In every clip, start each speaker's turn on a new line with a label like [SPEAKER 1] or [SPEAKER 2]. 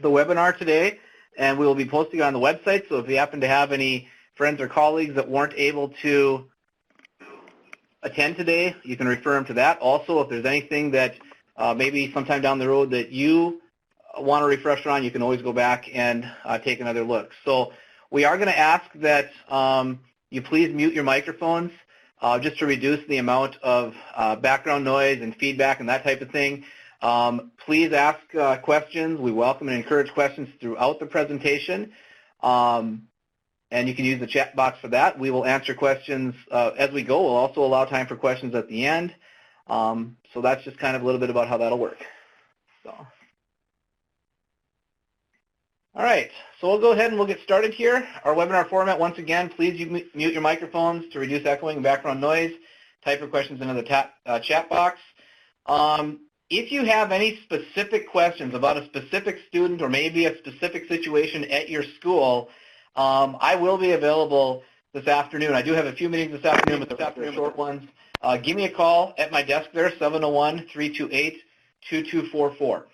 [SPEAKER 1] the webinar today, and we will be posting it on the website. So if you happen to have any friends or colleagues that weren't able to attend today, you can refer them to that. Also, if there's anything that maybe sometime down the road that you want a refresher on, you can always go back and take another look. So we are going to ask that you please mute your microphones just to reduce the amount of background noise and feedback and that type of thing. Please ask questions. We welcome and encourage questions throughout the presentation. And you can use the chat box for that. We will answer questions as we go. We'll also allow time for questions at the end. So that's just kind of a little bit about how that'll work. So. All right, so we'll go ahead and we'll get started here. Our webinar format, once again, please mute your microphones to reduce echoing and background noise. Type your questions into the chat box. If you have any specific questions about a specific student or maybe a specific situation at your school, I will be available this afternoon. I do have a few meetings this afternoon, but they're short ones. Give me a call at my desk there, 701-328-2244.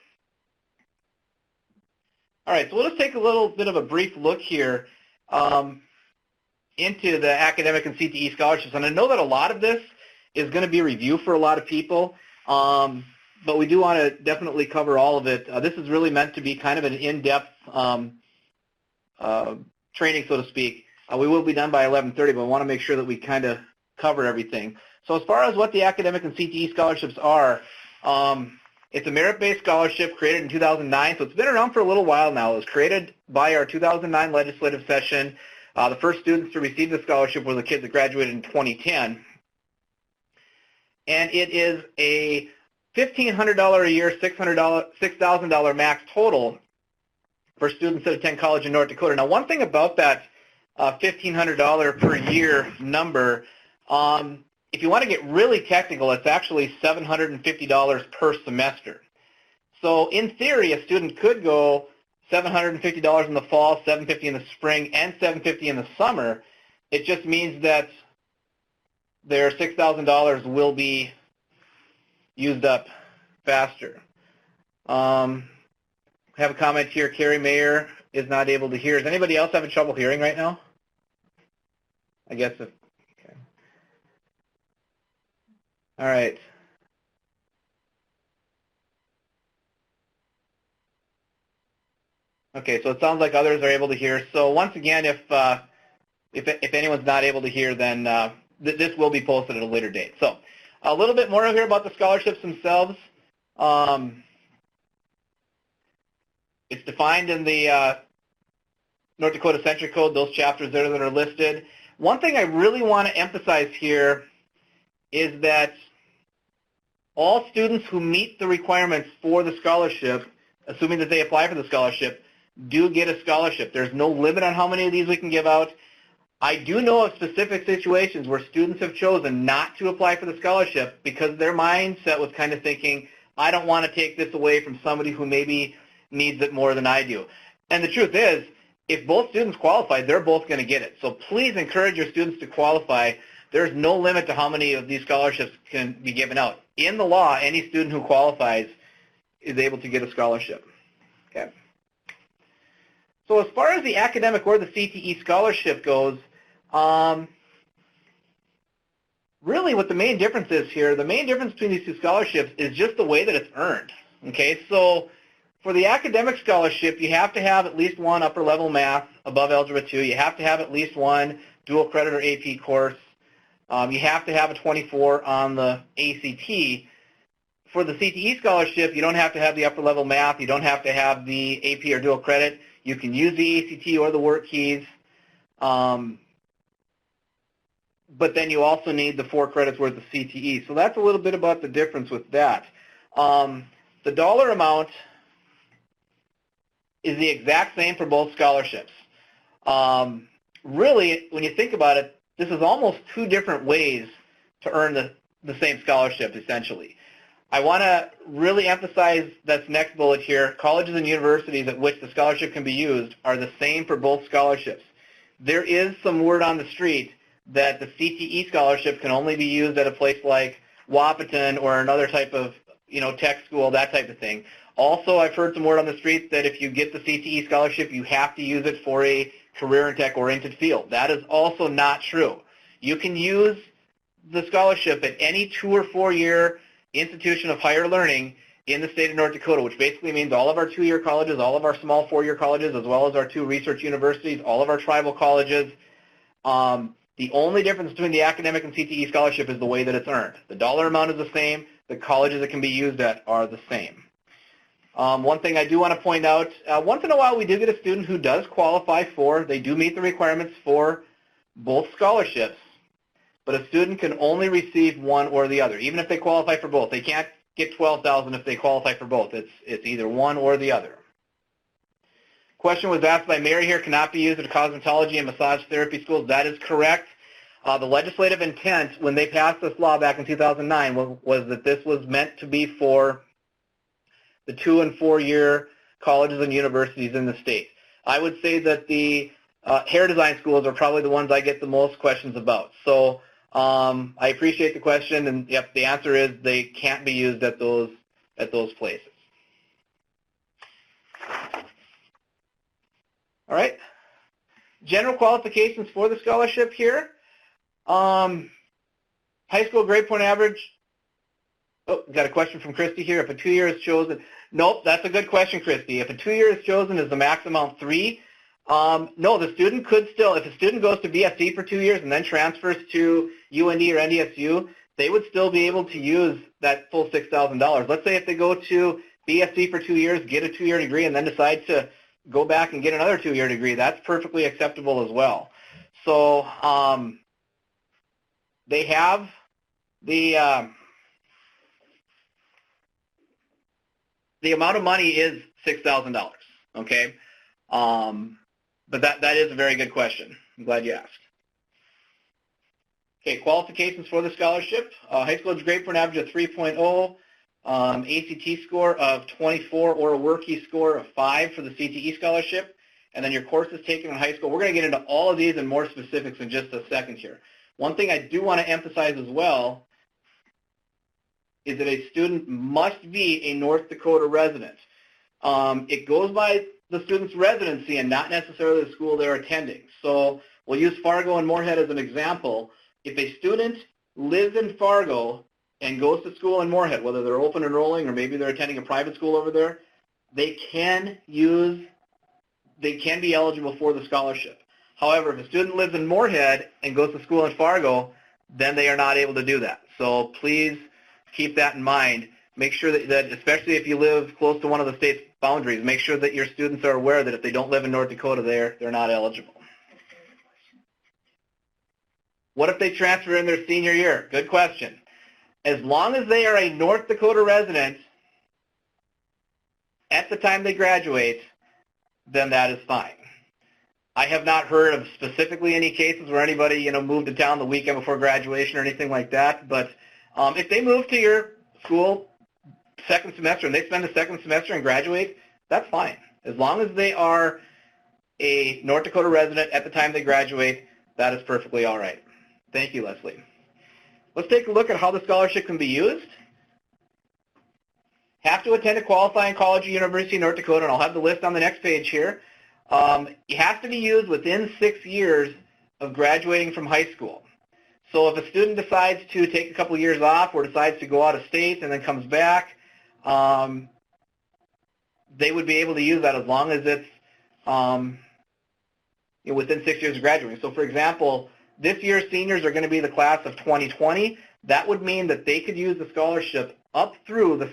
[SPEAKER 1] All right, so we'll just take a little bit of a brief look here into the academic and CTE scholarships. And I know that a lot of this is going to be review for a lot of people, but we do want to definitely cover all of it. This is really meant to be kind of an in-depth training, so to speak. We will be done by 11:30, but we want to make sure that we kind of cover everything. So as far as what the academic and CTE scholarships are, it's a merit-based scholarship created in 2009, so it's been around for a little while now. It was created by our 2009 legislative session. The first students to receive the scholarship were the kids that graduated in 2010. And it is a $1,500 a year, $6,000 max total for students that attend college in North Dakota. Now, one thing about that $1,500 per year number, if you want to get really technical, it's actually $750 per semester. So in theory, a student could go $750 in the fall, $750 in the spring, and $750 in the summer. It just means that their $6,000 will be used up faster. I have a comment here. Carrie Mayer is not able to hear. Is anybody else having trouble hearing right now? I guess if. All right. Okay, so it sounds like others are able to hear. So once again, if anyone's not able to hear, then this will be posted at a later date. So a little bit more here about the scholarships themselves. It's defined in the North Dakota Century Code, those chapters there that are listed. One thing I really want to emphasize here is that all students who meet the requirements for the scholarship, assuming that they apply for the scholarship, do get a scholarship. There's no limit on how many of these we can give out. I do know of specific situations where students have chosen not to apply for the scholarship because their mindset was kind of thinking, I don't want to take this away from somebody who maybe needs it more than I do. And the truth is, if both students qualify, they're both going to get it. So please encourage your students to qualify. There's no limit to how many of these scholarships can be given out. In the law, any student who qualifies is able to get a scholarship. Okay. So as far as the academic or the CTE scholarship goes, really what the main difference is here, the main difference between these two scholarships is just the way that it's earned. Okay, so for the academic scholarship, you have to have at least one upper level math above Algebra 2. You have to have at least one dual credit or AP course. You have to have a 24 on the ACT. For the CTE scholarship, you don't have to have the upper level math. You don't have to have the AP or dual credit. You can use the ACT or the work keys. But then you also need the 4 credits worth of CTE. So that's a little bit about the difference with that. The dollar amount is the exact same for both scholarships. Really, when you think about it, this is almost two different ways to earn the same scholarship, essentially. I want to really emphasize this next bullet here. Colleges and universities at which the scholarship can be used are the same for both scholarships. There is some word on the street that the CTE scholarship can only be used at a place like Wahpeton or another type of, tech school, that type of thing. Also, I've heard some word on the street that if you get the CTE scholarship, you have to use it for a career and tech-oriented field. That is also not true. You can use the scholarship at any 2- or 4-year institution of higher learning in the state of North Dakota, which basically means all of our 2-year colleges, all of our small 4-year colleges, as well as our 2 research universities, all of our tribal colleges. The only difference between the academic and CTE scholarship is the way that it's earned. The dollar amount is the same. The colleges it can be used at are the same. One thing I do want to point out, once in a while we do get a student who does qualify for, they do meet the requirements for both scholarships, but a student can only receive one or the other, even if they qualify for both. They can't get $12,000 if they qualify for both. It's either one or the other. Question was asked by Mary here, cannot be used at cosmetology and massage therapy schools. That is correct. The legislative intent when they passed this law back in 2009 was that this was meant to be for the 2- and 4-year colleges and universities in the state. I would say that the hair design schools are probably the ones I get the most questions about. So I appreciate the question, and yep, the answer is they can't be used at those places. All right. General qualifications for the scholarship here. High school grade point average. Oh, got a question from Christy here. If a 2-year is chosen, nope, that's a good question, Christy. If a 2-year is chosen, is the max amount 3? No, the student could still, if a student goes to BSc for 2 years and then transfers to UND or NDSU, they would still be able to use that full $6,000. Let's say if they go to BSc for 2 years, get a 2-year degree, and then decide to go back and get another 2-year degree, that's perfectly acceptable as well. So they have the amount of money is $6,000, okay? But that is a very good question. I'm glad you asked. Okay, qualifications for the scholarship. High school grade point average of 3.0, ACT score of 24 or a WorkE score of 5 for the CTE scholarship, and then your courses taken in high school. We're going to get into all of these and more specifics in just a second here. One thing I do want to emphasize as well is that a student must be a North Dakota resident. It goes by the student's residency and not necessarily the school they're attending. So we'll use Fargo and Moorhead as an example. If a student lives in Fargo and goes to school in Moorhead, whether they're open enrolling or maybe they're attending a private school over there, they can be eligible for the scholarship. However, if a student lives in Moorhead and goes to school in Fargo, then they are not able to do that. So please keep that in mind. Make sure that especially if you live close to one of the state's boundaries, make sure that your students are aware that if they don't live in North Dakota, they're not eligible. What if they transfer in their senior year? Good question. As long as they are a North Dakota resident at the time they graduate, then that is fine. I have not heard of specifically any cases where anybody, moved to town the weekend before graduation or anything like that, but if they move to your school second semester and they spend the second semester and graduate, that's fine. As long as they are a North Dakota resident at the time they graduate, that is perfectly all right. Thank you, Leslie. Let's take a look at how the scholarship can be used. Have to attend a qualifying college or university in North Dakota, and I'll have the list on the next page here. It has to be used within 6 years of graduating from high school. So if a student decides to take a couple years off or decides to go out of state and then comes back, they would be able to use that as long as it's within 6 years of graduating. So for example, this year's seniors are going to be the class of 2020. That would mean that they could use the scholarship up through the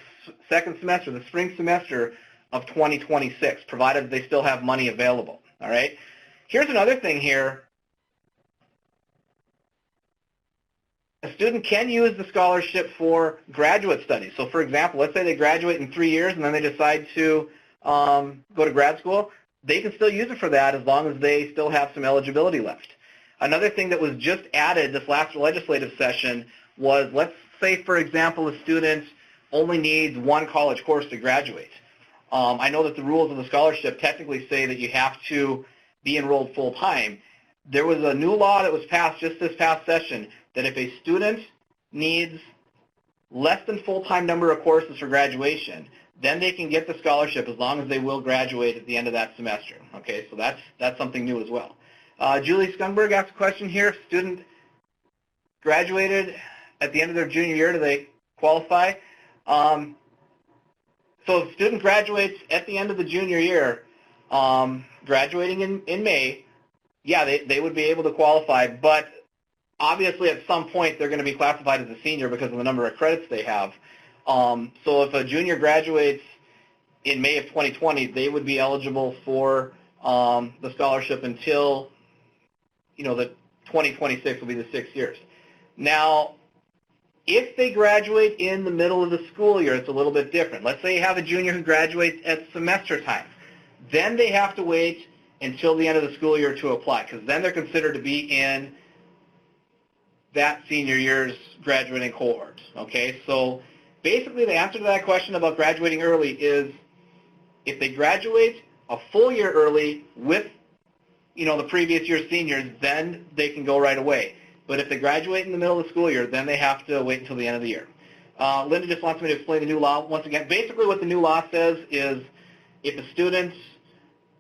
[SPEAKER 1] second semester, the spring semester of 2026, provided they still have money available. All right. Here's another thing here. A student can use the scholarship for graduate studies. So for example, let's say they graduate in 3 years and then they decide to go to grad school. They can still use it for that as long as they still have some eligibility left. Another thing that was just added this last legislative session was, let's say, for example, a student only needs one college course to graduate. I know that the rules of the scholarship technically say that you have to be enrolled full-time. There was a new law that was passed just this past session that if a student needs less than full-time number of courses for graduation, then they can get the scholarship as long as they will graduate at the end of that semester. Okay, so that's something new as well. Julie Skungberg asked a question here. If a student graduated at the end of their junior year, do they qualify? So if a student graduates at the end of the junior year, graduating in May, yeah, they would be able to qualify, but obviously at some point they're going to be classified as a senior because of the number of credits they have. So if a junior graduates in May of 2020, they would be eligible for the scholarship until, the 2026 will be the 6 years. Now, if they graduate in the middle of the school year, it's a little bit different. Let's say you have a junior who graduates at semester time. Then they have to wait until the end of the school year to apply, because then they're considered to be in that senior year's graduating cohort. Okay, so basically the answer to that question about graduating early is if they graduate a full year early with the previous year's seniors, then they can go right away. But if they graduate in the middle of the school year, then they have to wait until the end of the year. Linda just wants me to explain the new law once again. Basically what the new law says is if a student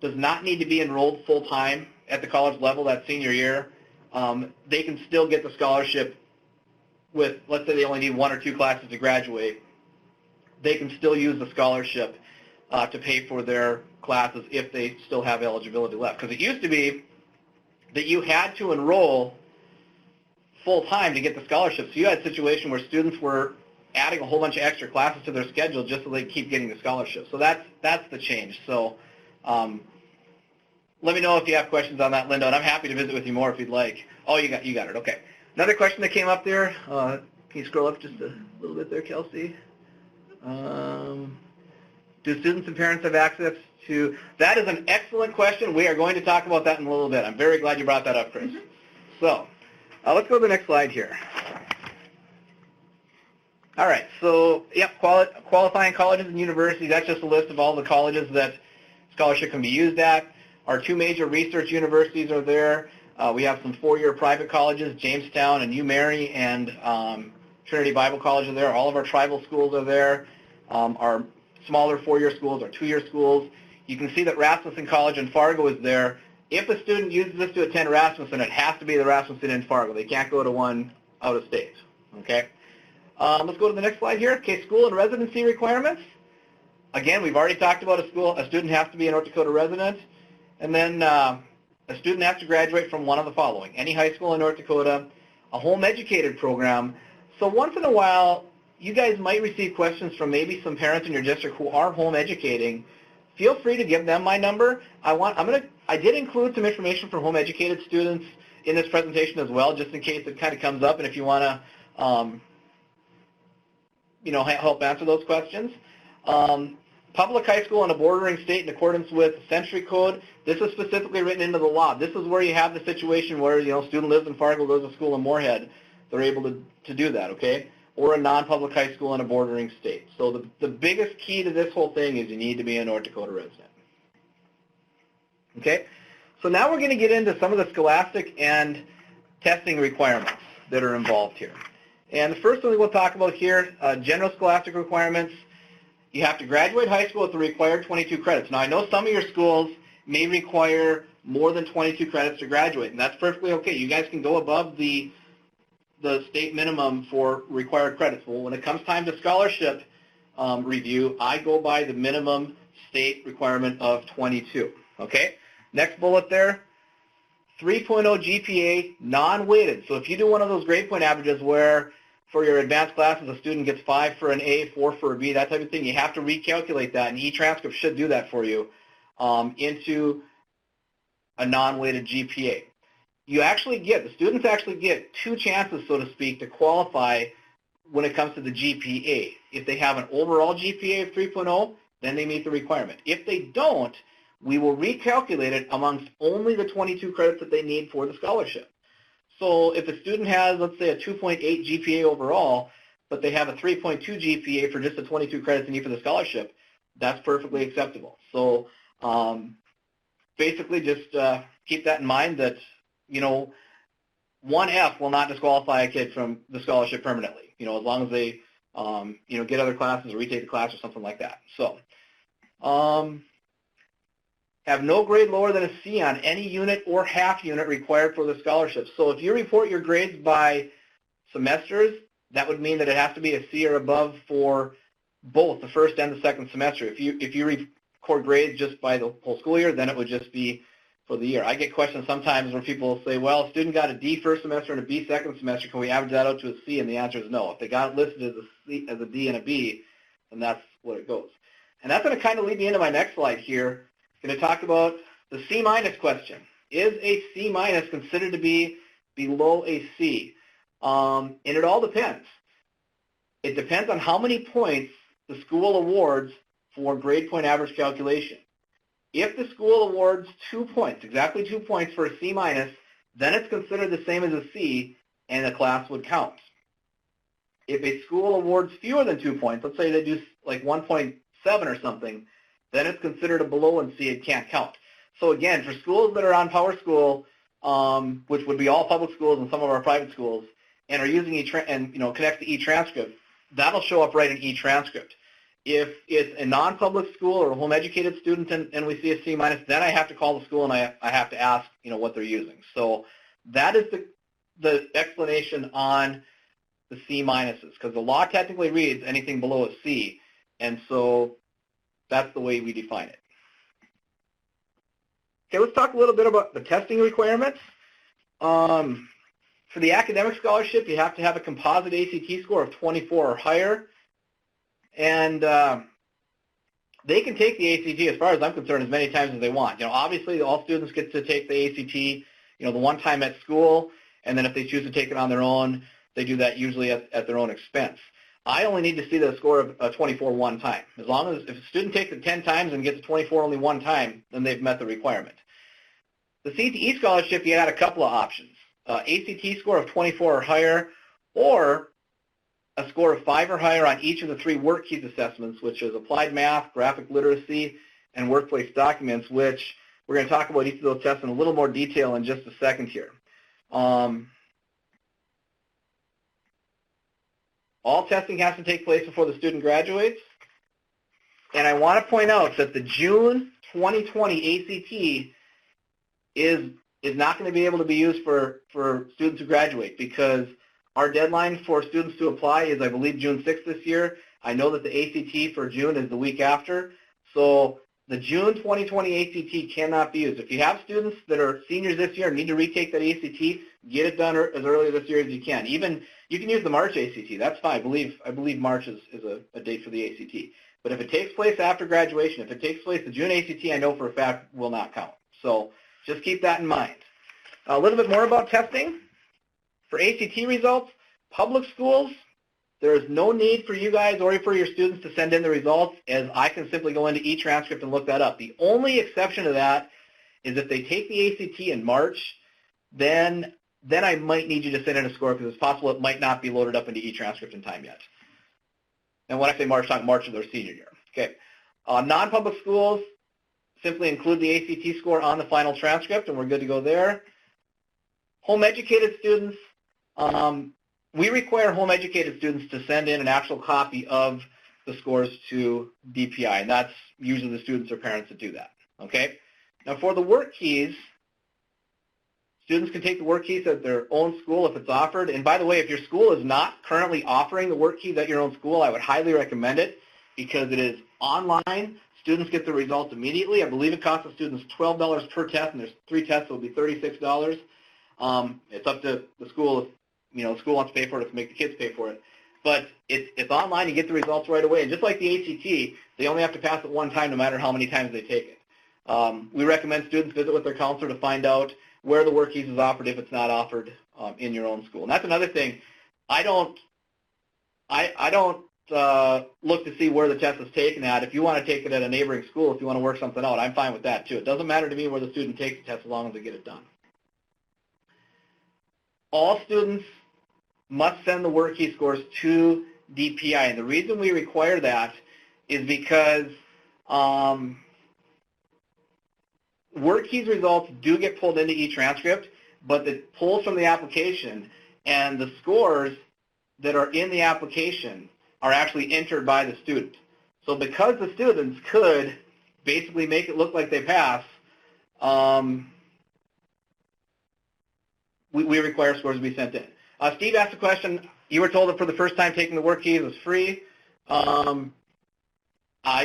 [SPEAKER 1] does not need to be enrolled full-time at the college level that senior year, they can still get the scholarship with, let's say they only need 1 or 2 classes to graduate. They can still use the scholarship to pay for their classes if they still have eligibility left. Because it used to be that you had to enroll full-time to get the scholarship. So you had a situation where students were adding a whole bunch of extra classes to their schedule just so they keep getting the scholarship. So that's the change. So let me know if you have questions on that, Linda, and I'm happy to visit with you more if you'd like. Oh, you got it. Okay. Another question that came up there. Can you scroll up just a little bit there, Kelsey? Do students and parents have access to? That is an excellent question. We are going to talk about that in a little bit. I'm very glad you brought that up, Chris. Mm-hmm. So let's go to the next slide here. All right. So, yep, qualifying colleges and universities. That's just a list of all the colleges that scholarship can be used at. Our 2 major research universities are there. We have some 4-year private colleges, Jamestown and UMary and Trinity Bible College are there. All of our tribal schools are there. Our smaller 4-year schools, our 2-year schools. You can see that Rasmussen College in Fargo is there. If a student uses this to attend Rasmussen, it has to be the Rasmussen in Fargo. They can't go to one out of state. Okay. Let's go to the next slide here. Okay, school and residency requirements. Again, we've already talked about a student has to be a North Dakota resident. And then a student has to graduate from one of the following: any high school in North Dakota, a home-educated program. So once in a while, you guys might receive questions from maybe some parents in your district who are home-educating. Feel free to give them my number. I did include some information for home-educated students in this presentation as well, just in case it kind of comes up, and if you want to, help answer those questions. Public high school in a bordering state in accordance with the Century Code. This is specifically written into the law. This is where you have the situation where, a student lives in Fargo, goes to school in Moorhead. They're able to do that, okay? Or a non-public high school in a bordering state. So the biggest key to this whole thing is you need to be a North Dakota resident. Okay? So now we're going to get into some of the scholastic and testing requirements that are involved here. And the first one we'll talk about here, general scholastic requirements. You have to graduate high school with the required 22 credits. Now, I know some of your schools may require more than 22 credits to graduate, and that's perfectly okay. You guys can go above the state minimum for required credits. Well, when it comes time to scholarship review, I go by the minimum state requirement of 22. Okay? Next bullet there, 3.0 GPA, non-weighted. So if you do one of those grade point averages where for your advanced classes, a student gets 5 for an A, 4 for a B, that type of thing, you have to recalculate that, and eTranscript should do that for you into a non-weighted GPA. The students actually get 2 chances, so to speak, to qualify when it comes to the GPA. If they have an overall GPA of 3.0, then they meet the requirement. If they don't, we will recalculate it amongst only the 22 credits that they need for the scholarship. So if a student has, let's say, a 2.8 GPA overall, but they have a 3.2 GPA for just the 22 credits they need for the scholarship, that's perfectly acceptable. So basically just keep that in mind that, 1F will not disqualify a kid from the scholarship permanently, as long as they get other classes or retake the class or something like that. So, have no grade lower than a C on any unit or half unit required for the scholarship. So if you report your grades by semesters, that would mean that it has to be a C or above for both the first and the second semester. If you record grades just by the whole school year, then it would just be for the year. I get questions sometimes where people say, well, a student got a D first semester and a B second semester. Can we average that out to a C? And the answer is no. If they got it listed as a D and a B, then that's what it goes. And that's going to kind of lead me into my next slide here. I'm going to talk about the C minus question. Is a C minus considered to be below a C? And it all depends. It depends on how many points the school awards for grade point average calculation. If the school awards 2 points, exactly 2 points for a C minus, then it's considered the same as a C and the class would count. If a school awards fewer than 2 points, let's say they do like 1.7 or something, then it's considered a below and C, it can't count. So again, for schools that are on Power School, which would be all public schools and some of our private schools, and are using connect to eTranscript, that'll show up right in eTranscript. If it's a non-public school or a home-educated student and we see a C minus, then I have to call the school and I have to ask, what they're using. So that is the explanation on the C minuses, because the law technically reads anything below a C, and so that's the way we define it. Okay, let's talk a little bit about the testing requirements. For the academic scholarship, you have to have a composite ACT score of 24 or higher. And they can take the ACT, as far as I'm concerned, as many times as they want. Obviously, all students get to take the ACT, the one time at school, and then if they choose to take it on their own, they do that usually at their own expense. I only need to see the score of 24 one time. As long as if a student takes it 10 times and gets a 24 only one time, then they've met the requirement. The CTE scholarship, you had a couple of options. ACT score of 24 or higher, or a score of 5 or higher on each of the 3 work keys assessments, which is applied math, graphic literacy, and workplace documents, which we're going to talk about each of those tests in a little more detail in just a second here. All testing has to take place before the student graduates. And I want to point out that the June 2020 ACT is not going to be able to be used for students who graduate, because our deadline for students to apply is, I believe, June 6th this year. I know that the ACT for June is the week after. So the June 2020 ACT cannot be used. If you have students that are seniors this year and need to retake that ACT, get it done as early this year as you can. Even you can use the March ACT. That's fine. I believe March is a date for the ACT. But if it takes place after graduation, if it takes place the June ACT, I know for a fact will not count. So just keep that in mind. A little bit more about testing. For ACT results, public schools, there is no need for you guys or for your students to send in the results, as I can simply go into eTranscript and look that up. The only exception to that is if they take the ACT in March, then I might need you to send in a score, because it's possible it might not be loaded up into eTranscript in time yet. And when I say March, I'm talking March of their senior year. Okay. Non-public schools, simply include the ACT score on the final transcript, and we're good to go there. Home-educated students, we require home-educated students to send in an actual copy of the scores to DPI, and that's usually the students or parents that do that. Okay. Now for the work keys, students can take the work keys at their own school if it's offered. And by the way, if your school is not currently offering the work keys at your own school, I would highly recommend it, because it is online. Students get the results immediately. I believe it costs the students $12 per test, and there's 3 tests, so it will be $36. It's up to the school. If the school wants to pay for it, to make the kids pay for it. But it's online. You get the results right away. And just like the ACT, they only have to pass it one time no matter how many times they take it. We recommend students visit with their counselor to find out where the work keys is offered if it's not offered in your own school. And that's another thing. I don't look to see where the test is taken at. If you want to take it at a neighboring school, if you want to work something out, I'm fine with that too. It doesn't matter to me where the student takes the test as long as they get it done. All students must send the work key scores to DPI. And the reason we require that is because work keys results do get pulled into eTranscript, but it pulls from the application, and the scores that are in the application are actually entered by the student. So because the students could basically make it look like they pass, we require scores to be sent in. Steve asked a question. You were told that for the first time taking the work keys was free. I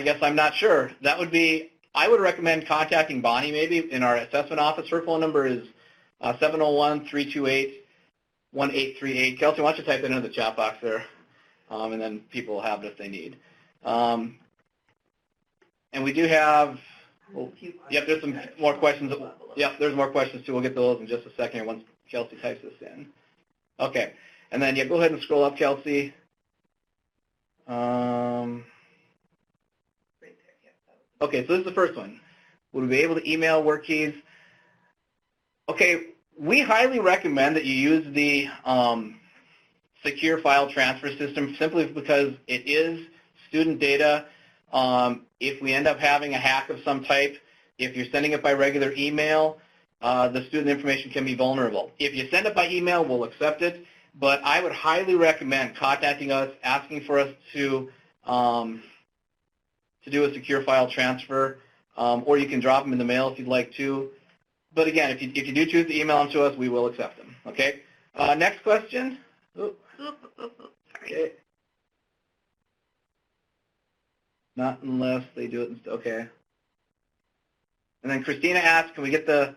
[SPEAKER 1] guess I'm not sure. That would be, I would recommend contacting Bonnie maybe in our assessment office. Her phone number is 701-328-1838. Kelsey, why don't you type it into the chat box there, and then people will have it if they need. And we do have, well, yep, there's some more questions. Yep, there's more questions too. We'll get those in just a second once Kelsey types this in. Okay, and then, yeah, go ahead and scroll up, Kelsey. Okay, so this is the first one. Would we be able to email work keys? Okay, we highly recommend that you use the secure file transfer system simply because it is student data. If we end up having a hack of some type, if you're sending it by regular email, the student information can be vulnerable. If you send it by email, we'll accept it, but I would highly recommend contacting us, asking for us to do a secure file transfer, or you can drop them in the mail if you'd like to. But again, if you do choose to email them to us, we will accept them. Okay. Next question. Okay. Not unless they do it. Okay. And then Christina asked, can we get the?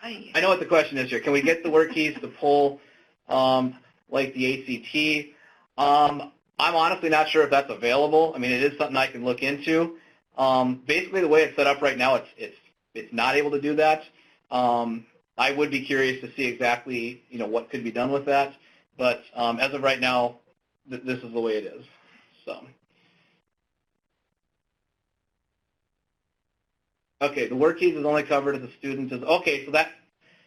[SPEAKER 1] I know what the question is here. Can we get the work keys to pull like the ACT? I'm honestly not sure if that's available. I mean, it is something I can look into. Basically, the way it's set up right now, it's not able to do that. I would be curious to see exactly, what could be done with that. But as of right now, this is the way it is. So, okay, the work keys is only covered if the student is okay. So that,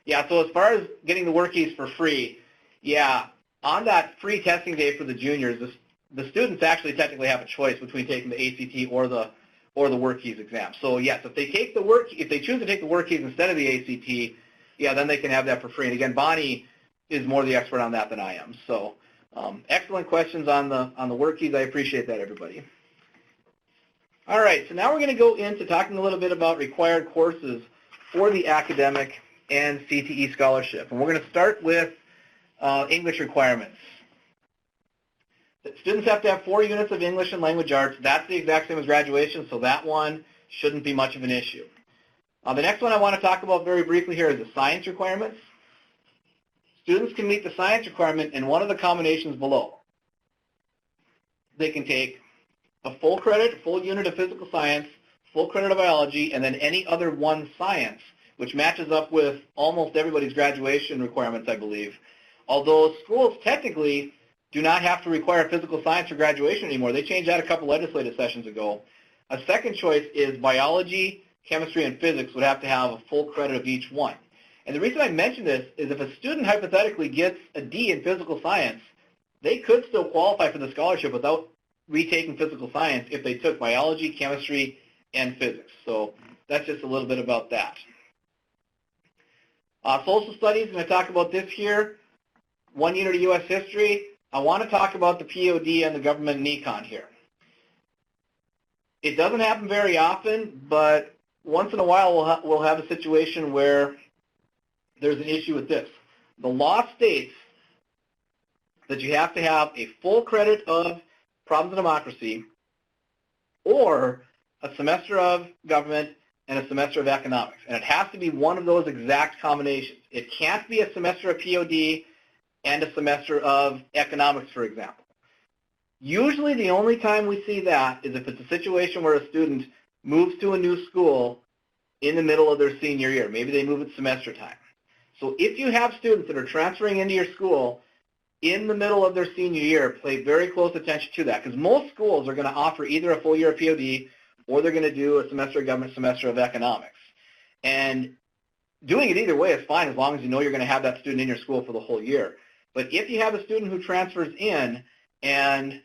[SPEAKER 1] yeah. So as far as getting the work keys for free, yeah, on that free testing day for the juniors, the students actually technically have a choice between taking the ACT or the work keys exam. So yes, if they choose to take the work keys instead of the ACT, yeah, then they can have that for free. And again, Bonnie is more the expert on that than I am. So excellent questions on the work keys. I appreciate that, everybody. All right, so now we're going to go into talking a little bit about required courses for the academic and CTE scholarship. And we're going to start with English requirements. Students have to have 4 units of English and language arts. That's the exact same as graduation, so that one shouldn't be much of an issue. The next one I want to talk about very briefly here is the science requirements. Students can meet the science requirement in one of the combinations below. They can take a full unit of physical science, full credit of biology, and then any other one science, which matches up with almost everybody's graduation requirements, I believe. Although schools technically do not have to require physical science for graduation anymore. They changed that a couple legislative sessions ago. A second choice is biology, chemistry, and physics would have to have a full credit of each one. And the reason I mention this is if a student hypothetically gets a D in physical science, they could still qualify for the scholarship without retaking physical science if they took biology, chemistry, and physics. So that's just a little bit about that. Social studies, I'm going to talk about this here. 1 unit of U.S. history. I want to talk about the POD and the government and econ here. It doesn't happen very often, but once in a while we'll have a situation where there's an issue with this. The law states that you have to have a full credit of Problems of Democracy or a semester of government and a semester of economics. And it has to be one of those exact combinations. It can't be a semester of POD and a semester of economics, for example. Usually the only time we see that is if it's a situation where a student moves to a new school in the middle of their senior year. Maybe they move at semester time. So if you have students that are transferring into your school in the middle of their senior year, pay very close attention to that, because most schools are going to offer either a full year of POD or they're going to do a semester of government, semester of economics. And doing it either way is fine as long as you know you're going to have that student in your school for the whole year. But if you have a student who transfers in and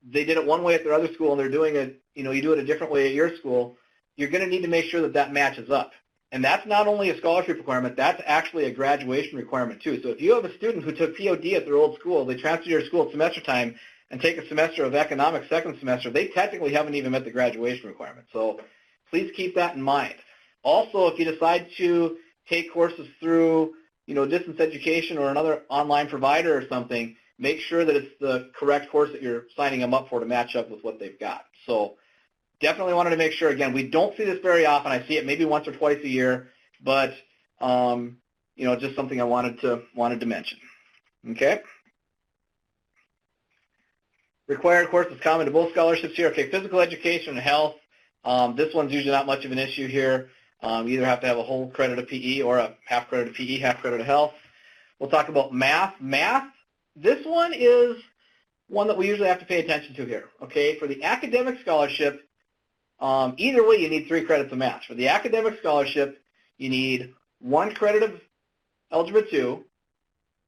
[SPEAKER 1] they did it one way at their other school and they're doing it, you do it a different way at your school, you're going to need to make sure that that matches up. And that's not only a scholarship requirement, that's actually a graduation requirement too. So if you have a student who took POD at their old school, they transfer to your school at semester time and take a semester of economics second semester, they technically haven't even met the graduation requirement. So please keep that in mind. Also, if you decide to take courses through, distance education or another online provider or something, make sure that it's the correct course that you're signing them up for to match up with what they've got. So definitely wanted to make sure, again, we don't see this very often. I see it maybe once or twice a year, but, just something I wanted to mention. Okay? Required courses common to both scholarships here. Okay, physical education and health. This one's usually not much of an issue here. You either have to have a whole credit of PE or a half credit of PE, half credit of health. We'll talk about math. Math, this one is one that we usually have to pay attention to here. Okay, for the academic scholarship, either way you need 3 credits of math. For the academic scholarship, you need 1 credit of Algebra 2,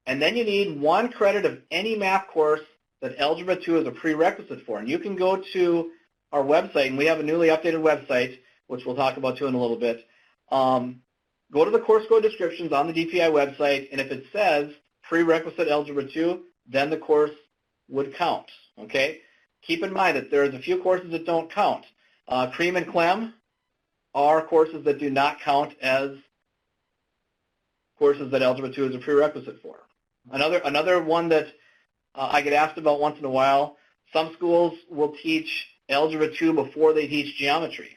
[SPEAKER 1] and then you need 1 credit of any math course that Algebra 2 is a prerequisite for. And you can go to our website, and we have a newly updated website, which we'll talk about too in a little bit. Go to the course code descriptions on the DPI website, and if it says prerequisite Algebra 2, then the course would count, okay? Keep in mind that there's a few courses that don't count. CREAM and CLEM are courses that do not count as courses that Algebra 2 is a prerequisite for. Another one that I get asked about once in a while, some schools will teach Algebra 2 before they teach geometry.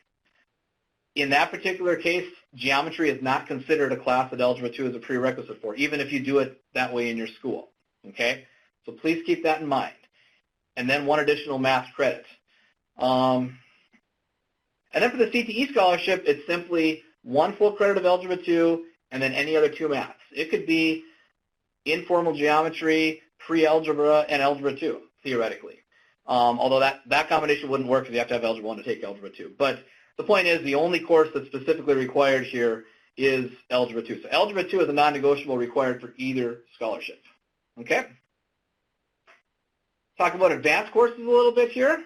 [SPEAKER 1] In that particular case, geometry is not considered a class that Algebra 2 is a prerequisite for, even if you do it that way in your school, okay? So please keep that in mind. And then 1 additional math credit. And then for the CTE scholarship, it's simply 1 full credit of Algebra 2 and then any other 2 maths. It could be informal geometry, pre-algebra, and Algebra 2, theoretically. Although that combination wouldn't work because you have to have Algebra 1 to take Algebra 2. But the point is the only course that's specifically required here is Algebra 2. So Algebra 2 is a non-negotiable required for either scholarship. Okay? Talk about advanced courses a little bit here.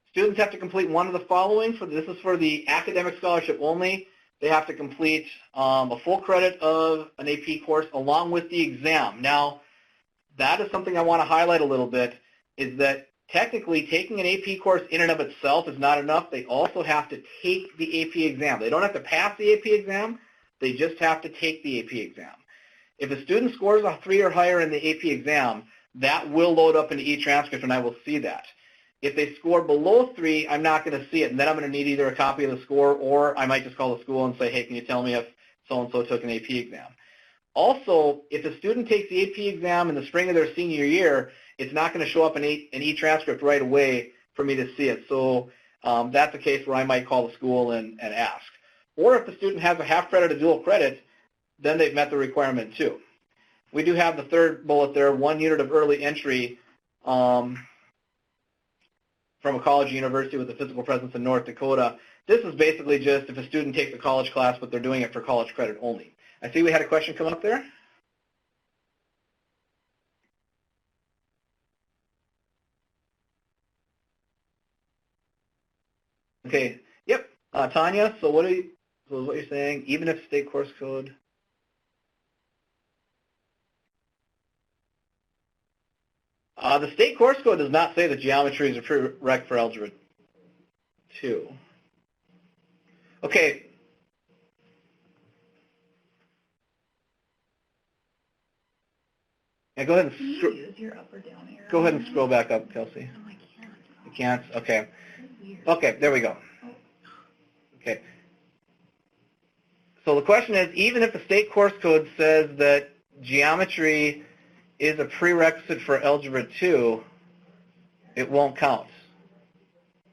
[SPEAKER 1] Students have to complete one of the following. This is for the academic scholarship only. They have to complete a full credit of an AP course along with the exam. Now, that is something I want to highlight a little bit, is that technically taking an AP course in and of itself is not enough. They also have to take the AP exam. They don't have to pass the AP exam. They just have to take the AP exam. If a student scores a 3 or higher in the AP exam, that will load up into e-transcript and I will see that. If they score below 3, I'm not going to see it, and then I'm going to need either a copy of the score or I might just call the school and say, hey, can you tell me if so-and-so took an AP exam? Also, if a student takes the AP exam in the spring of their senior year, it's not going to show up in an e-transcript right away for me to see it. So that's a case where I might call the school and ask. Or if the student has a half credit or dual credit, then they've met the requirement too. We do have the third bullet there, 1 unit of early entry from a college or university with a physical presence in North Dakota. This is basically just if a student takes a college class, but they're doing it for college credit only. I see we had a question come up there. Okay, yep, Tanya, so what you're saying, even if state course code, the state course code does not say that geometry is a prereq for Algebra 2. Okay. Yeah, go ahead and
[SPEAKER 2] use your up or down arrow.
[SPEAKER 1] Go ahead and scroll back up, Kelsey.
[SPEAKER 2] No, I can't.
[SPEAKER 1] You can't? Okay. Okay, there we go. Okay. So the question is, even if the state course code says that geometry is a prerequisite for Algebra 2, it won't count.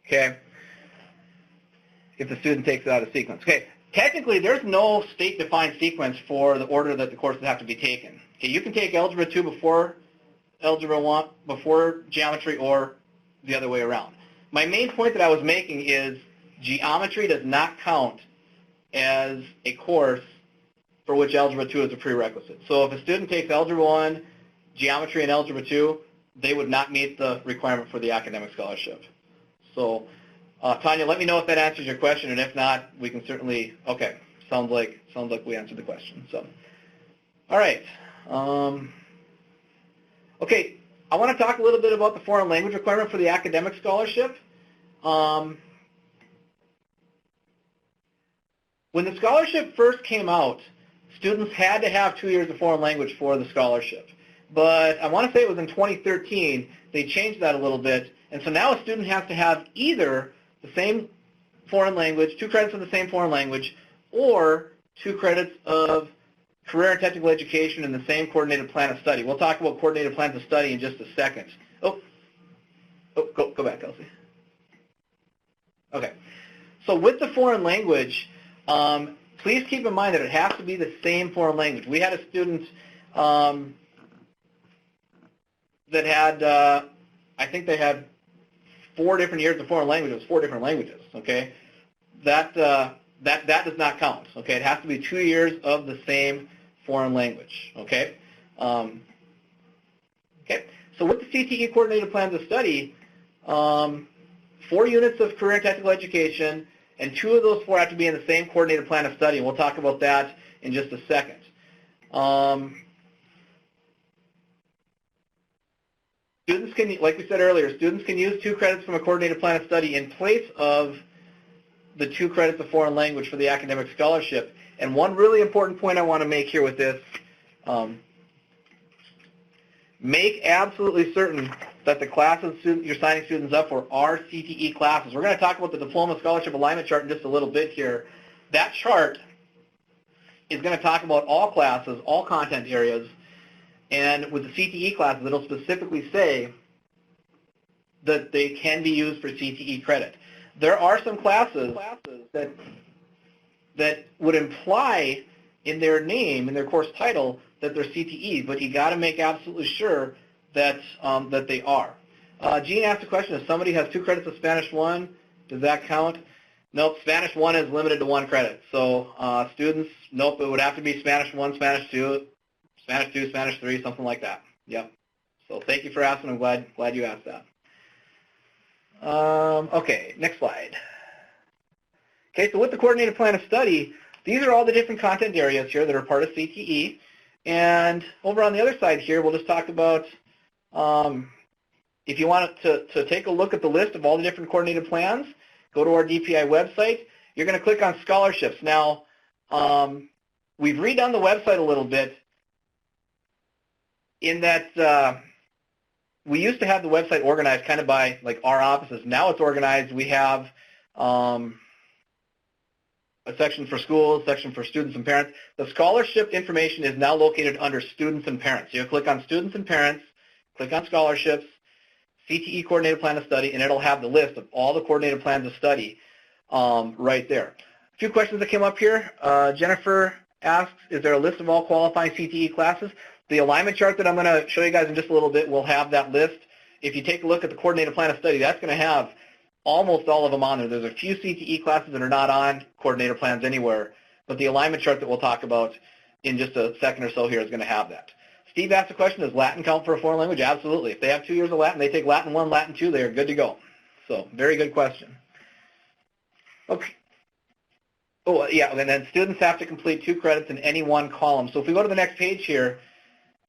[SPEAKER 1] Okay? If the student takes it out of sequence. Okay, technically there's no state-defined sequence for the order that the courses have to be taken. Okay, you can take Algebra 2 before Algebra 1, before geometry, or the other way around. My main point that I was making is geometry does not count as a course for which Algebra 2 is a prerequisite. So if a student takes Algebra 1, geometry, and Algebra 2, they would not meet the requirement for the academic scholarship. So, Tanya, let me know if that answers your question, and if not, we can certainly, okay. sounds like we answered the question. So, all right. Okay, I want to talk a little bit about the foreign language requirement for the academic scholarship. When the scholarship first came out, students had to have 2 years of foreign language for the scholarship. But I want to say it was in 2013, they changed that a little bit. And so now a student has to have either the same foreign language, 2 credits of the same foreign language, or 2 credits of career and technical education in the same coordinated plan of study. We'll talk about coordinated plans of study in just a second. Go back, Kelsey. Okay. So with the foreign language, please keep in mind that it has to be the same foreign language. We had a student that had, I think they had 4 different years of foreign language. It was 4 different languages, okay? That does not count, okay? It has to be 2 years of the same foreign language, okay? Okay, so with the CTE coordinated plans of study, 4 units of career and technical education, and 2 of those 4 have to be in the same coordinated plan of study, and we'll talk about that in just a second. Students can, like we said earlier, students can use 2 credits from a coordinated plan of study in place of the 2 credits of foreign language for the academic scholarship. And one really important point I want to make here with this, make absolutely certain that the classes you're signing students up for are CTE classes. We're going to talk about the diploma scholarship alignment chart in just a little bit here. That chart is going to talk about all classes, all content areas, and with the CTE classes, it'll specifically say that they can be used for CTE credit. There are some classes that would imply in their name, in their course title, that they're CTE, but you got to make absolutely sure that that they are. Jean asked a question: if somebody has 2 credits of Spanish 1, does that count? Nope, Spanish 1 is limited to 1 credit. So students, nope, it would have to be Spanish 1, Spanish 2, Spanish 2, Spanish 3, something like that. Yep. So thank you for asking. I'm glad you asked that. Okay, next slide. Okay, so with the coordinated plan of study, these are all the different content areas here that are part of CTE. And over on the other side here, we'll just talk about, if you want to take a look at the list of all the different coordinated plans, go to our DPI website. You're going to click on scholarships. Now, we've redone the website a little bit in that we used to have the website organized kind of by like our offices. Now it's organized. We have a section for schools, section for students and parents. The scholarship information is now located under students and parents. You'll click on students and parents, click on scholarships, CTE coordinated plan of study, and it'll have the list of all the coordinated plans of study right there. A few questions that came up here. Jennifer asks, is there a list of all qualifying CTE classes? The alignment chart that I'm going to show you guys in just a little bit will have that list. If you take a look at the coordinated plan of study, that's going to have almost all of them on there. There's a few CTE classes that are not on coordinated plans anywhere, but the alignment chart that we'll talk about in just a second or so here is going to have that. Steve asked a question, does Latin count for a foreign language? Absolutely. If they have 2 years of Latin, they take Latin 1, Latin 2, they are good to go. So, very good question. Okay. Oh, yeah, and then students have to complete 2 credits in any one column. So if we go to the next page here,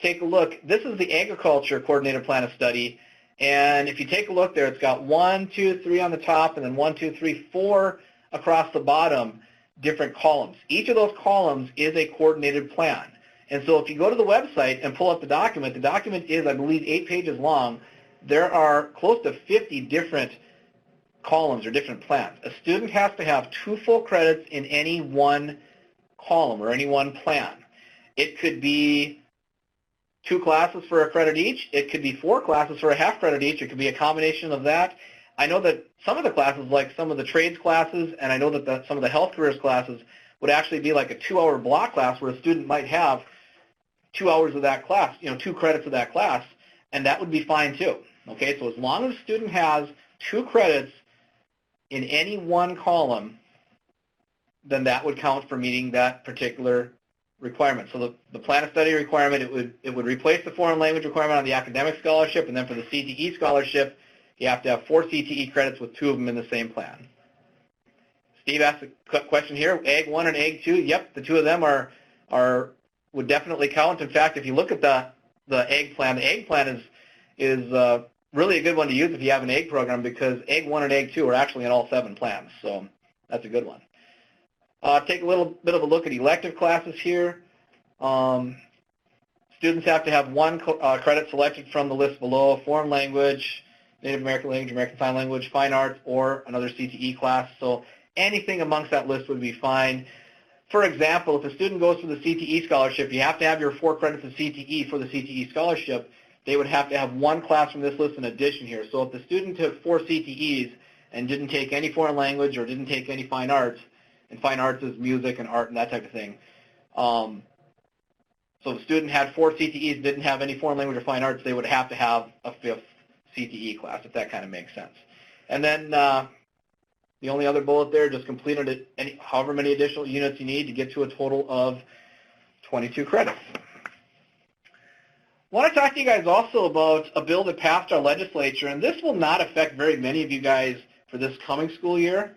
[SPEAKER 1] take a look. This is the agriculture coordinated plan of study. And if you take a look there, it's got 1, 2, 3 on the top, and then 1, 2, 3, 4 across the bottom, different columns. Each of those columns is a coordinated plan. And so if you go to the website and pull up the document is, I believe, 8 pages long. There are close to 50 different columns or different plans. A student has to have 2 full credits in any one column or any one plan. It could be 2 classes for a credit each. It could be 4 classes for a half credit each. It could be a combination of that. I know that some of the classes, like some of the trades classes, and I know that some of the health careers classes would actually be like a 2-hour block class where a student might have 2 hours of that class, 2 credits of that class, and that would be fine too. Okay, so as long as a student has 2 credits in any one column, then that would count for meeting that particular requirement. So the plan of study requirement, it would replace the foreign language requirement on the academic scholarship, and then for the CTE scholarship, you have to have 4 CTE credits with 2 of them in the same plan. Steve asked a question here, Ag 1 and Ag 2. Yep, the two of them would definitely count. In fact, if you look at the Ag plan is really a good one to use if you have an Ag program, because Ag 1 and Ag 2 are actually in all 7 plans, so that's a good one. Take a little bit of a look at elective classes here. Students have to have 1 credit selected from the list below: foreign language, Native American language, American Sign Language, fine arts, or another CTE class. So anything amongst that list would be fine. For example, if a student goes for the CTE scholarship, you have to have your 4 credits of CTE for the CTE scholarship. They would have to have 1 class from this list in addition here. So if the student took 4 CTEs and didn't take any foreign language or didn't take any fine arts, and fine arts is music and art and that type of thing. So if a student had 4 CTEs, didn't have any foreign language or fine arts, they would have to have a 5th CTE class, if that kind of makes sense. And then the only other bullet there, just complete however many additional units you need to get to a total of 22 credits. I want to talk to you guys also about a bill that passed our legislature, and this will not affect very many of you guys for this coming school year.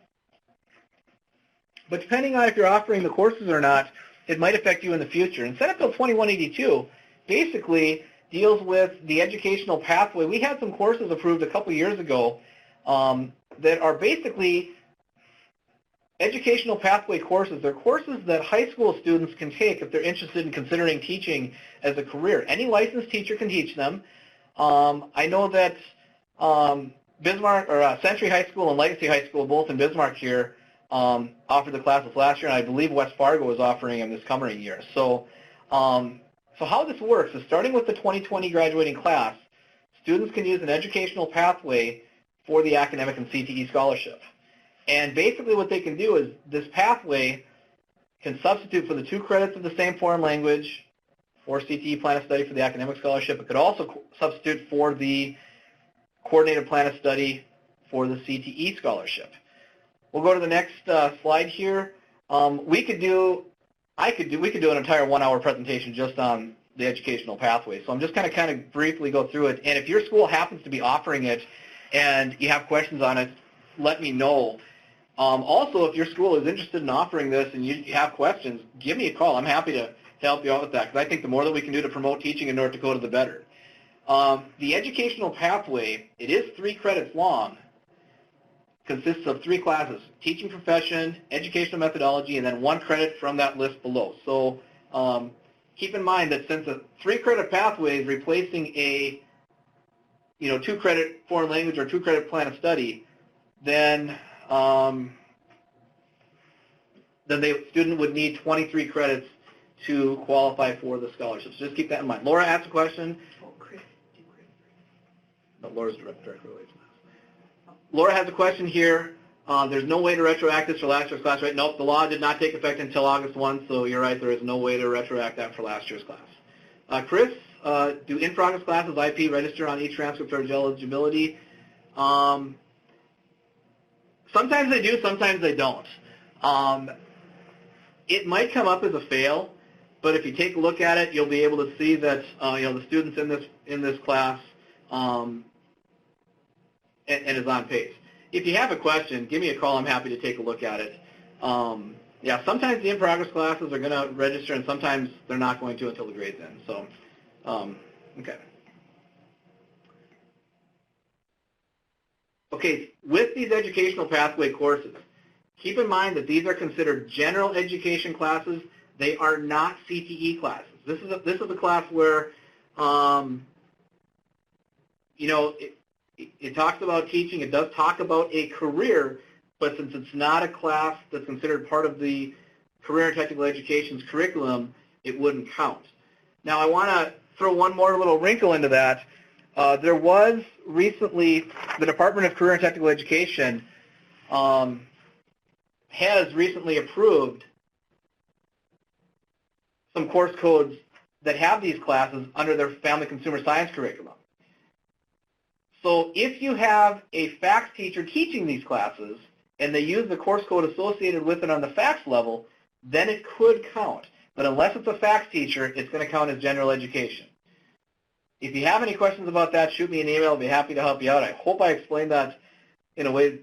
[SPEAKER 1] But depending on if you're offering the courses or not, it might affect you in the future. And Senate Bill 2182 basically deals with the educational pathway. We had some courses approved a couple years ago that are basically educational pathway courses. They're courses that high school students can take if they're interested in considering teaching as a career. Any licensed teacher can teach them. I know that Bismarck, or Century High School and Legacy High School, both in Bismarck here, offered the classes last year, and I believe West Fargo is offering them this coming year. So, so how this works is, starting with the 2020 graduating class, students can use an educational pathway for the academic and CTE scholarship. And basically what they can do is, this pathway can substitute for the 2 credits of the same foreign language or CTE plan of study for the academic scholarship. It could also substitute for the coordinated plan of study for the CTE scholarship. We'll go to the next slide here. We could do an entire 1-hour presentation just on the educational pathway. So I'm just going to kind of briefly go through it. And if your school happens to be offering it and you have questions on it, let me know. Also, if your school is interested in offering this and you have questions, give me a call. I'm happy to help you out with that, because I think the more that we can do to promote teaching in North Dakota, the better. The educational pathway, it is 3 credits long, consists of 3 classes: teaching profession, educational methodology, and then 1 credit from that list below. So keep in mind that since a 3-credit pathway is replacing a 2-credit foreign language or 2-credit plan of study, then the student would need 23 credits to qualify for the scholarship. So just keep that in mind. Laura asked a question. No, Laura's directly related to that. Laura has a question here. There's no way to retroact this for last year's class, right? Nope, the law did not take effect until August 1, so you're right, there is no way to retroact that for last year's class. Chris, do in-progress classes IP register on each transcript for eligibility? Sometimes they do, sometimes they don't. It might come up as a fail, but if you take a look at it, you'll be able to see that the students in this class and is on pace. If you have a question, give me a call. I'm happy to take a look at it. Yeah, sometimes the in-progress classes are going to register, and sometimes they're not going to until the grade's in. So, okay. Okay, with these educational pathway courses, keep in mind that these are considered general education classes. They are not CTE classes. This is a class where, it talks about teaching. It does talk about a career, but since it's not a class that's considered part of the Career and Technical Education's curriculum, it wouldn't count. Now, I want to throw one more little wrinkle into that. There was recently, the Department of Career and Technical Education has recently approved some course codes that have these classes under their Family Consumer Science curriculum. So if you have a FACS teacher teaching these classes and they use the course code associated with it on the FACS level, then it could count. But unless it's a FACS teacher, it's going to count as general education. If you have any questions about that, shoot me an email. I'll be happy to help you out. I hope I explained that in a way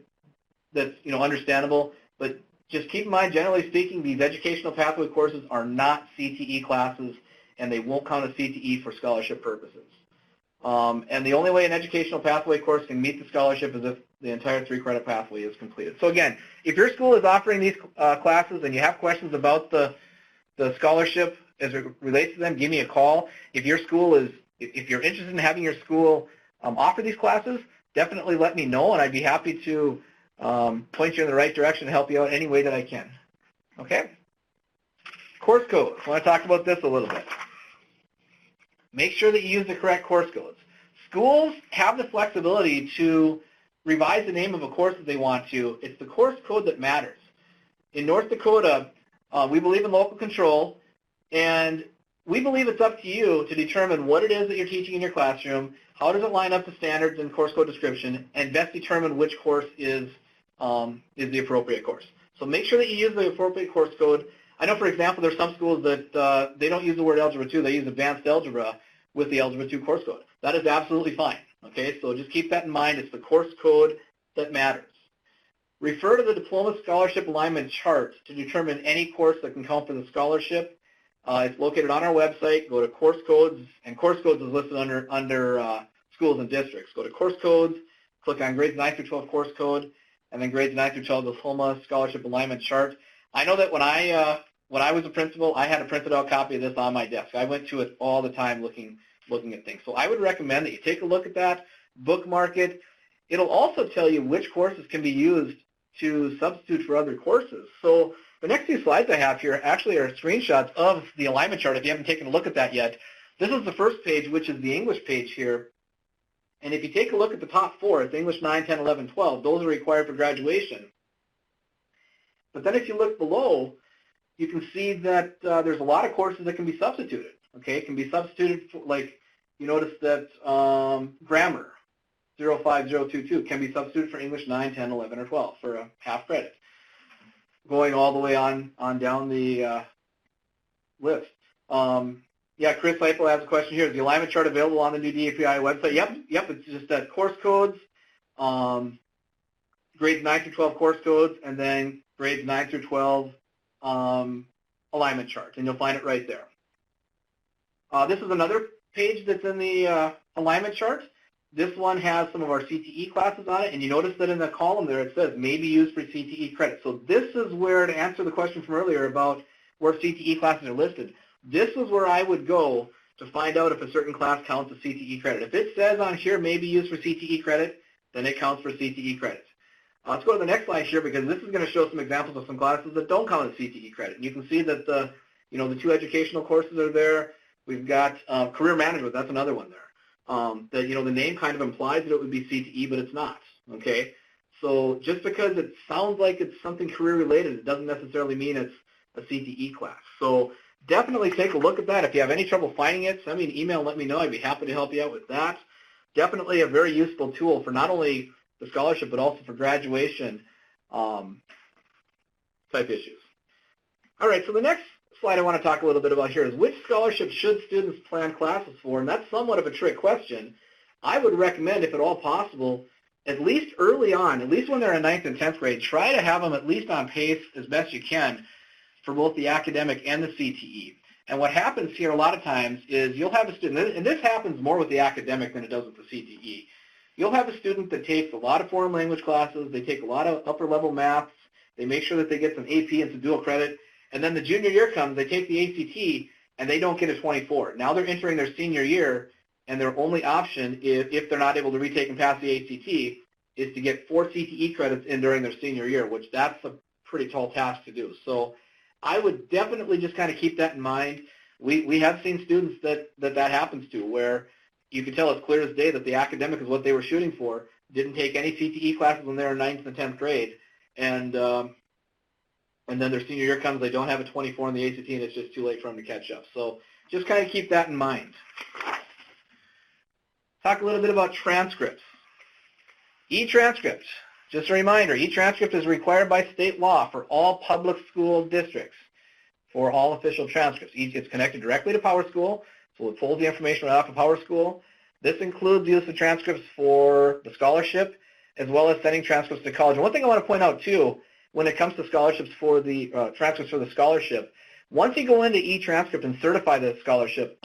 [SPEAKER 1] that's understandable. But just keep in mind, generally speaking, these educational pathway courses are not CTE classes, and they won't count as CTE for scholarship purposes. And the only way an educational pathway course can meet the scholarship is if the entire 3-credit pathway is completed. So again, if your school is offering these classes and you have questions about the scholarship as it relates to them, give me a call. If your school is, if you're interested in having your school offer these classes, definitely let me know, and I'd be happy to point you in the right direction and help you out any way that I can. Okay? Course codes. I want to talk about this a little bit. Make sure that you use the correct course codes. Schools have the flexibility to revise the name of a course if they want to. It's the course code that matters. In North Dakota, we believe in local control, and we believe it's up to you to determine what it is that you're teaching in your classroom, how does it line up to standards and course code description, and best determine which course is the appropriate course. So make sure that you use the appropriate course code. I know, for example, there's some schools that they don't use the word Algebra 2, they use Advanced Algebra with the Algebra 2 course code. That is absolutely fine, okay? So just keep that in mind. It's the course code that matters. Refer to the Diploma Scholarship Alignment Chart to determine any course that can count for the scholarship. It's located on our website. Go to Course Codes, and Course Codes is listed under schools and districts. Go to Course Codes, click on Grades 9 through 12 Course Code, and then Grades 9 through 12 Diploma Scholarship Alignment Chart. I know that when I was a principal, I had a printed out copy of this on my desk. I went to it all the time looking at things. So I would recommend that you take a look at that, bookmark it. It'll also tell you which courses can be used to substitute for other courses. So the next few slides I have here actually are screenshots of the alignment chart if you haven't taken a look at that yet. This is the first page, which is the English page here. And if you take a look at the top 4, it's English 9, 10, 11, 12. Those are required for graduation. But then if you look below, you can see that there's a lot of courses that can be substituted. Okay, it can be substituted for, like, you notice that grammar 05022 can be substituted for English 9, 10, 11, or 12 for a half credit. Going all the way on down the list. Yeah, Chris Seifel has a question here. Is the alignment chart available on the new DAPI website? Yep. It's just that course codes, grades 9 through 12 course codes, and then grades 9 through 12 alignment chart, and you'll find it right there. This is another page that's in the alignment chart. This one has some of our CTE classes on it, and you notice that in the column there it says may be used for CTE credit. So this is where, to answer the question from earlier about where CTE classes are listed, this is where I would go to find out if a certain class counts as CTE credit. If it says on here may be used for CTE credit, then it counts for CTE credit. Let's go to the next slide here, because this is going to show some examples of some classes that don't count as CTE credit. And you can see that the 2 educational courses are there. We've got career management. That's another one there. That the name kind of implies that it would be CTE, but it's not. Okay, so just because it sounds like it's something career related, it doesn't necessarily mean it's a CTE class. So definitely take a look at that. If you have any trouble finding it, send me an email and let me know. I'd be happy to help you out with that. Definitely a very useful tool for not only the scholarship, but also for graduation type issues. All right, so the next slide I want to talk a little bit about here is which scholarships should students plan classes for, and that's somewhat of a trick question. I would recommend, if at all possible, at least early on, at least when they're in 9th and 10th grade, try to have them at least on pace as best you can for both the academic and the CTE. And what happens here a lot of times is you'll have a student, and this happens more with the academic than it does with the CTE. You'll have a student that takes a lot of foreign language classes, they take a lot of upper level maths, they make sure that they get some AP and some dual credit, and then the junior year comes, they take the ACT, and they don't get a 24. Now they're entering their senior year, and their only option, if they're not able to retake and pass the ACT, is to get 4 CTE credits in during their senior year, which that's a pretty tall task to do. So I would definitely just kind of keep that in mind. We have seen students that happens to, where you can tell it's clear as day that the academic is what they were shooting for, didn't take any CTE classes when they were in 9th and 10th grade, and then their senior year comes, they don't have a 24 on the ACT, and it's just too late for them to catch up. So just kind of keep that in mind. Talk a little bit about transcripts. E-transcript, just a reminder, e-transcript is required by state law for all public school districts for all official transcripts. It's connected directly to PowerSchool, so it pulls the information right off of PowerSchool. This includes the use of transcripts for the scholarship, as well as sending transcripts to college. And one thing I want to point out, too, when it comes to scholarships for the transcripts for the scholarship. Once you go into eTranscript and certify the scholarship,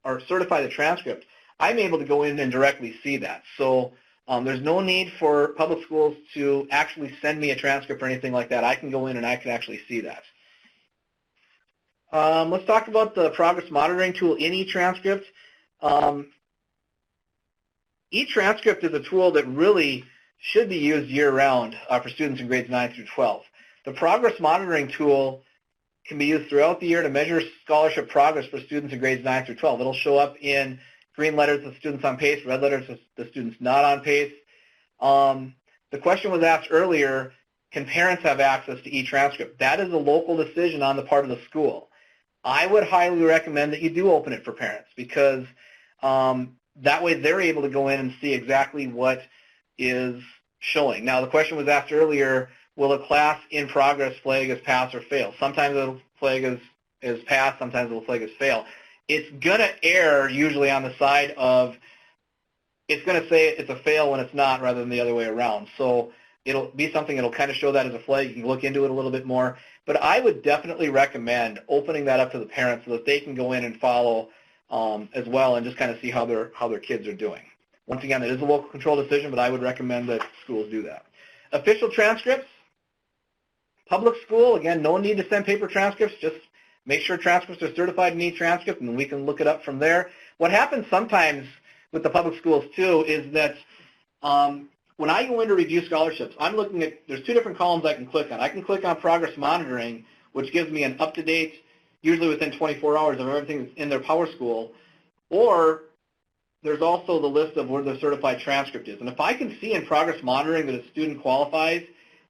[SPEAKER 1] or certify the transcript, I'm able to go in and directly see that. So there's no need for public schools to actually send me a transcript or anything like that. I can go in and I can actually see that. Let's talk about the progress monitoring tool in eTranscript. eTranscript is a tool that really should be used year-round for students in grades 9 through 12. The progress monitoring tool can be used throughout the year to measure scholarship progress for students in grades 9 through 12. It'll show up in green letters to students on pace, red letters to the students not on pace. The question was asked earlier, can parents have access to eTranscript? That is a local decision on the part of the school. I would highly recommend that you do open it for parents, because that way they're able to go in and see exactly what is showing. Now, the question was asked earlier, will a class in progress flag as pass or fail? Sometimes it'll flag as pass, sometimes it'll flag as fail. It's going to err usually on the side of, it's going to say it's a fail when it's not, rather than the other way around. So it'll be something that'll kind of show that as a flag. You can look into it a little bit more. But I would definitely recommend opening that up to the parents so that they can go in and follow as well, and just kind of see how their kids are doing. Once again, it is a local control decision, but I would recommend that schools do that. Official transcripts. Public school, again, no need to send paper transcripts. Just make sure transcripts are certified in eTranscript, and we can look it up from there. What happens sometimes with the public schools, too, is that when I go in to review scholarships, I'm looking at, there's two different columns I can click on. I can click on progress monitoring, which gives me an up-to-date, usually within 24 hours, of everything that's in their PowerSchool, or there's also the list of where the certified transcript is. And if I can see in progress monitoring that a student qualifies,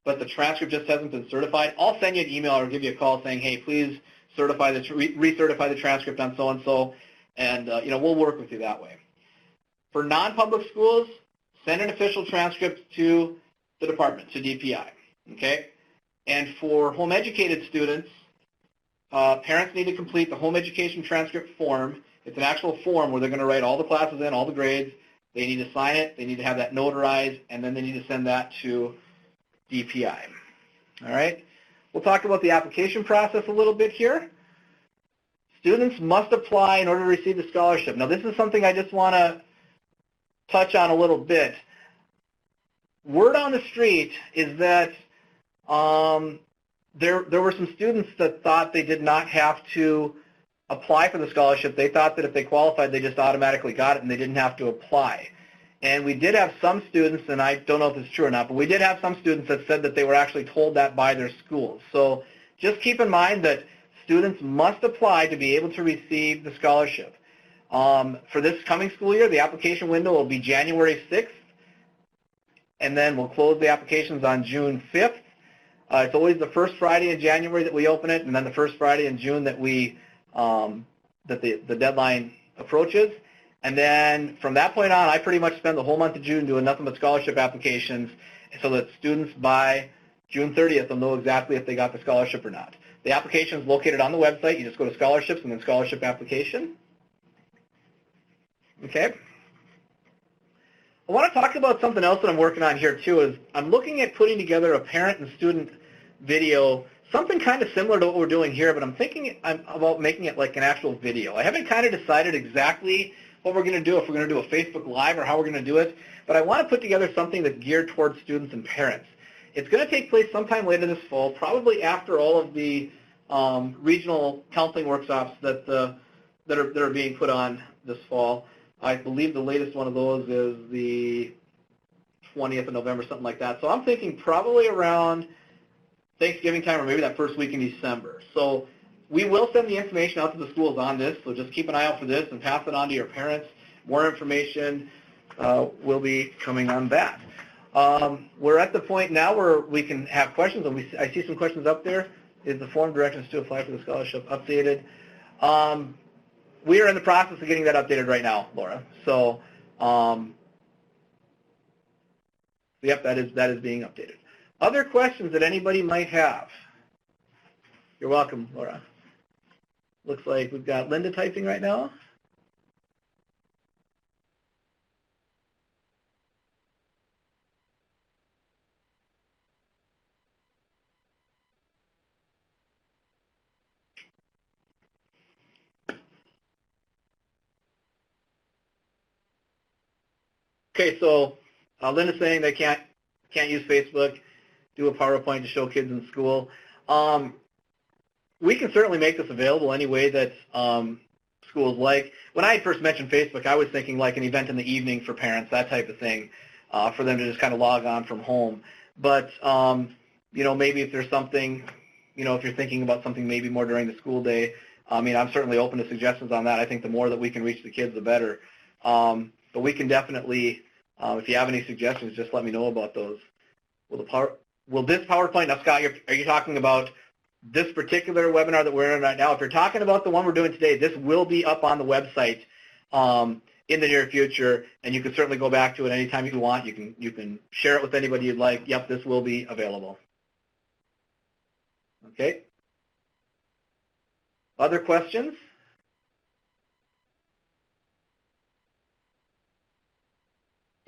[SPEAKER 1] but the transcript just hasn't been certified, I'll send you an email or give you a call saying, hey, please certify this, recertify the transcript on so-and-so, and we'll work with you that way. For non-public schools, send an official transcript to the department, to DPI, okay? And for home educated students, parents need to complete the home education transcript form. It's an actual form where they're going to write all the classes in, all the grades. They need to sign it. They need to have that notarized, and then they need to send that to DPI. All right? We'll talk about the application process a little bit here. Students must apply in order to receive the scholarship. Now, this is something I just want to touch on a little bit. Word on the street is that there were some students that thought they did not have to apply for the scholarship. They thought that if they qualified, they just automatically got it and they didn't have to apply. And we did have some students, and I don't know if it's true or not, but we did have some students that said that they were actually told that by their schools. So just keep in mind that students must apply to be able to receive the scholarship. For this coming school year, the application window will be January 6th, and then we'll close the applications on June 5th. It's always the first Friday in January that we open it, and then the first Friday in June that the deadline approaches. And then from that point on, I pretty much spend the whole month of June doing nothing but scholarship applications so that students by June 30th will know exactly if they got the scholarship or not. The application is located on the website. You just go to scholarships and then scholarship application. Okay. I want to talk about something else that I'm working on here too. Is I'm looking at putting together a parent and student video, something kind of similar to what we're doing here, but I'm thinking about making it like an actual video. I haven't kind of decided exactly what we're going to do, if we're going to do a Facebook Live or how we're going to do it, but I want to put together something that's geared towards students and parents. It's going to take place sometime later this fall, probably after all of the regional counseling workshops that are being put on this fall. I believe the latest one of those is the 20th of November, something like that. So I'm thinking probably around Thanksgiving time or maybe that first week in December. So we will send the information out to the schools on this, so just keep an eye out for this and pass it on to your parents. More information will be coming on that. We're at the point now where we can have questions, and I see some questions up there. Is the form directions to apply for the scholarship updated? We are in the process of getting that updated right now, Laura. So, yep, that is being updated. Other questions that anybody might have? You're welcome, Laura. Looks like we've got Linda typing right now. Okay, so Linda's saying they can't use Facebook, do a PowerPoint to show kids in school. We can certainly make this available any way that schools like. When I first mentioned Facebook, I was thinking like an event in the evening for parents, that type of thing, for them to just kind of log on from home. But, maybe if there's something, if you're thinking about something maybe more during the school day, I'm certainly open to suggestions on that. I think the more that we can reach the kids, the better. But we can definitely, if you have any suggestions, just let me know about those. Will this PowerPoint, now Scott, are you talking about this particular webinar that we're in right now? If you're talking about the one we're doing today, this will be up on the website in the near future, and you can certainly go back to it anytime you want. You can share it with anybody you'd like. Yep, this will be available. Okay. Other questions?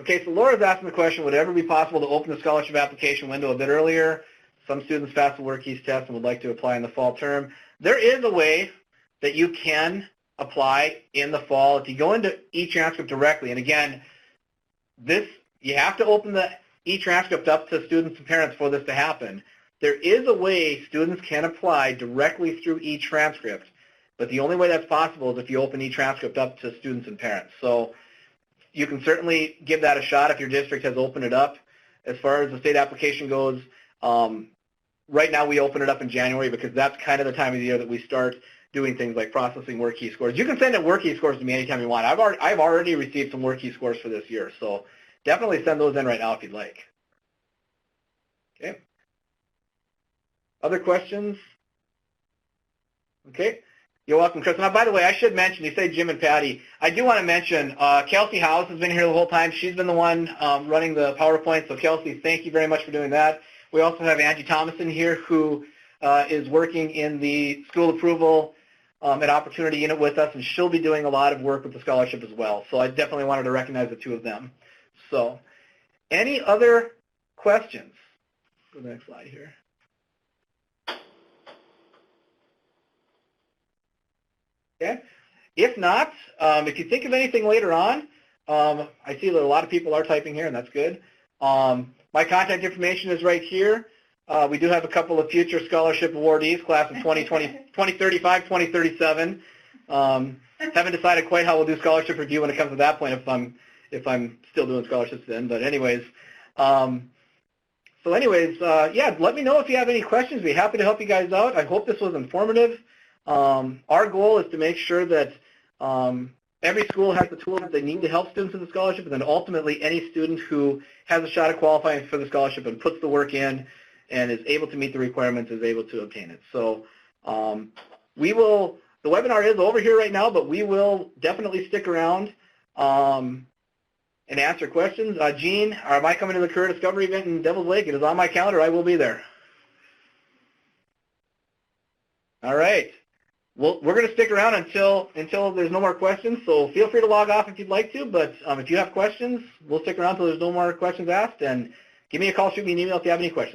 [SPEAKER 1] Okay, so Laura's asking the question, would it ever be possible to open the scholarship application window a bit earlier? Some students pass the WorkKeys test and would like to apply in the fall term. There is a way that you can apply in the fall. If you go into eTranscript directly, and again, you have to open the eTranscript up to students and parents for this to happen. There is a way students can apply directly through eTranscript, but the only way that's possible is if you open eTranscript up to students and parents. So you can certainly give that a shot if your district has opened it up. As far as the state application goes, right now we open it up in January because that's kind of the time of the year that we start doing things like processing WorkKey scores. You can send in WorkKey scores to me anytime you want. I've already received some WorkKey scores for this year, so definitely send those in right now if you'd like. Okay. Other questions? Okay. You're welcome, Chris. Now, by the way, I should mention, you say Jim and Patty. I do want to mention Kelsey House has been here the whole time. She's been the one running the PowerPoint. So, Kelsey, thank you very much for doing that. We also have Angie Thomason here, who is working in the school approval and opportunity unit with us, and she'll be doing a lot of work with the scholarship as well. So I definitely wanted to recognize the two of them. So any other questions? Go to the next slide here. Okay. If not, if you think of anything later on, I see that a lot of people are typing here, and that's good. My contact information is right here. We do have a couple of future scholarship awardees, class of 2035, 2037. Haven't decided quite how we'll do scholarship review when it comes to that point, if I'm still doing scholarships then. But anyways, yeah, let me know if you have any questions. I'd be happy to help you guys out. I hope this was informative. Our goal is to make sure that every school has the tools that they need to help students with the scholarship, and then ultimately any student who has a shot at qualifying for the scholarship and puts the work in and is able to meet the requirements is able to obtain it. So the webinar is over here right now, but we will definitely stick around and answer questions. Gene, am I coming to the Career Discovery event in Devil's Lake? It is on my calendar. I will be there. All right. Well, we're going to stick around until there's no more questions, so feel free to log off if you'd like to, but if you have questions, we'll stick around until there's no more questions asked, and give me a call, shoot me an email if you have any questions.